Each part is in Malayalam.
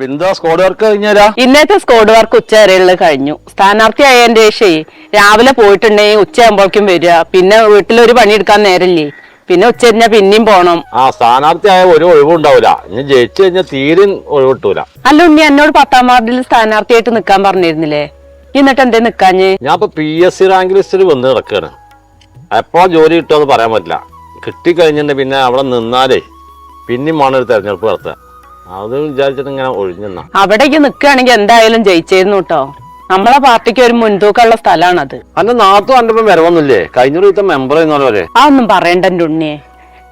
ബിന്ദു സ്ക്വാഡ് വർക്ക് കഴിഞ്ഞാ ഇന്നത്തെ സ്ക്വാഡ് വർക്ക് ഉച്ച വരെയുള്ള കഴിഞ്ഞു. സ്ഥാനാർത്ഥി ആയതിന്റെ ശേഷം രാവിലെ പോയിട്ടുണ്ടെങ്കിൽ ഉച്ചയാകുമ്പോഴേക്കും വരിക. പിന്നെ വീട്ടിലൊരു പണിയെടുക്കാൻ നേരല്ലേ. പിന്നെ ഉച്ച കഴിഞ്ഞാൽ പിന്നെയും പോണം. സ്ഥാനാർത്ഥി ആയ ഒരു ഒഴിവുണ്ടാവൂല. ഇനി ജയിച്ചു കഴിഞ്ഞാൽ തീരെ ഒഴിവിട്ടൂല. അല്ല ഉണ്ണി, എന്നോട് 10ാം വാർഡിൽ സ്ഥാനാർത്ഥിയായിട്ട് നിക്കാൻ പറഞ്ഞിരുന്നില്ലേ? എന്നിട്ട് എന്തേ നിക്കാഞ്ഞ്? ഞാൻ ഇപ്പൊ PSC റാങ്ക് ലിസ്റ്റിൽ വന്ന് കിടക്കാണ്. എപ്പോഴാ ജോലി കിട്ടുമെന്ന് പറയാൻ പറ്റില്ല. കിട്ടിക്കഴിഞ്ഞിട്ട് പിന്നെ അവിടെ നിന്നാലേ പിന്നെയും വേണം ഒരു തെരഞ്ഞെടുപ്പ് നടത്തുക. അത് വിചാരിച്ചിട്ട് ഇങ്ങനെ ഒഴിഞ്ഞെന്നാ. അവിടേക്ക് നിക്കുകയാണെങ്കിൽ എന്തായാലും ജയിച്ചേരുന്നു കേട്ടോ. നമ്മളെ പാർട്ടിക്ക് ഒരു മുൻതൂക്കമുള്ള സ്ഥലമാണത്. അന്റെ നാത്തും അന്റെ ഇപ്പം വരവൊന്നുമില്ലേ? കഴിഞ്ഞ പ്രാവശ്യത്തെ മെമ്പർ പോലെ അതൊന്നും പറയണ്ട എന്റെ ഉണ്ണിയെ.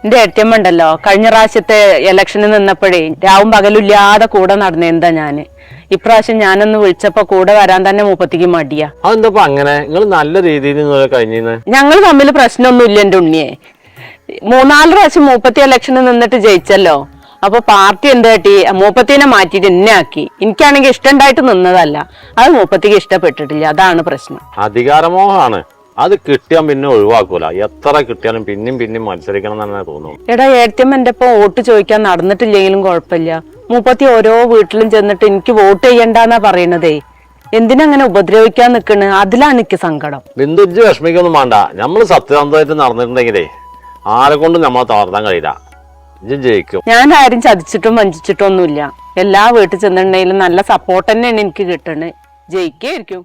എന്റെ ഏട്ടമ്മ ഉണ്ടല്ലോ, കഴിഞ്ഞ പ്രാവശ്യത്തെ ഇലക്ഷനിൽ നിന്നപ്പോഴേ രാവും പകലില്ലാതെ കൂടെ നടന്നെന്താ ഞാന്. ഇപ്രാവശ്യം ഞാനൊന്ന് വിളിച്ചപ്പോ കൂടെ വരാൻ തന്നെ മൂപ്പത്തിക്ക് മടിയാ. അതെന്താ അങ്ങനെ? നിങ്ങൾ നല്ല രീതിയിൽ കഴിഞ്ഞിരുന്നു. ഞങ്ങൾ തമ്മിൽ പ്രശ്നമൊന്നുമില്ല എന്റെ ഉണ്ണിയെ. 3-4 പ്രാവശ്യം മൂപ്പത്തി ഇലക്ഷനിൽ നിന്നിട്ട് ജയിച്ചല്ലോ. അപ്പൊ പാർട്ടി എന്താ കാട്ടി, മൂപ്പത്തിനെ മാറ്റിയിട്ട് എന്നെ ആക്കി. എനിക്കാണെങ്കിൽ ഇഷ്ടണ്ടായിട്ട് നിന്നതല്ല, അത് മൂപ്പത്തിക്ക് ഇഷ്ടപ്പെട്ടിട്ടില്ല. അതാണ് പ്രശ്നം. അധികാരമോഹമാണ്. അത് കിട്ടിയാൽ പിന്നെ ഒഴിവാക്കൂല. എത്ര കിട്ടിയാലും പിന്നെയും മത്സരിക്കണം തന്നെ തോന്നുന്നു. എടാ ഏട്ടമ്മ എന്റെ ഇപ്പൊ വോട്ട് ചോദിക്കാൻ നടന്നിട്ടില്ലെങ്കിലും കുഴപ്പമില്ല. മൂപ്പത്തി ഓരോ വീട്ടിലും ചെന്നിട്ട് എനിക്ക് വോട്ട് ചെയ്യണ്ടെന്നാ പറയണതേ. എന്തിനങ്ങനെ ഉപദ്രവിക്കാൻ നിക്കണ്? അതിലാണ് എനിക്ക് സങ്കടം. ബിന്ദുജ് വിഷമിക്കൊന്നും വേണ്ട. നമ്മള് സത്യസന്ധമായിട്ട് നടന്നിട്ടുണ്ടെങ്കിലേ ആരെ കൊണ്ടും നമ്മളെ തളർത്താൻ കഴിയില്ല. ജയിക്കും. ഞാൻ ആരും ചതിച്ചിട്ടും വഞ്ചിച്ചിട്ടും ഒന്നുമില്ല. എല്ലാ വീട്ടിൽ ചെന്നിട്ടുണ്ടെങ്കിലും നല്ല സപ്പോർട്ട് തന്നെയാണ് എനിക്ക് കിട്ടണത്. ജയിക്കായിരിക്കും.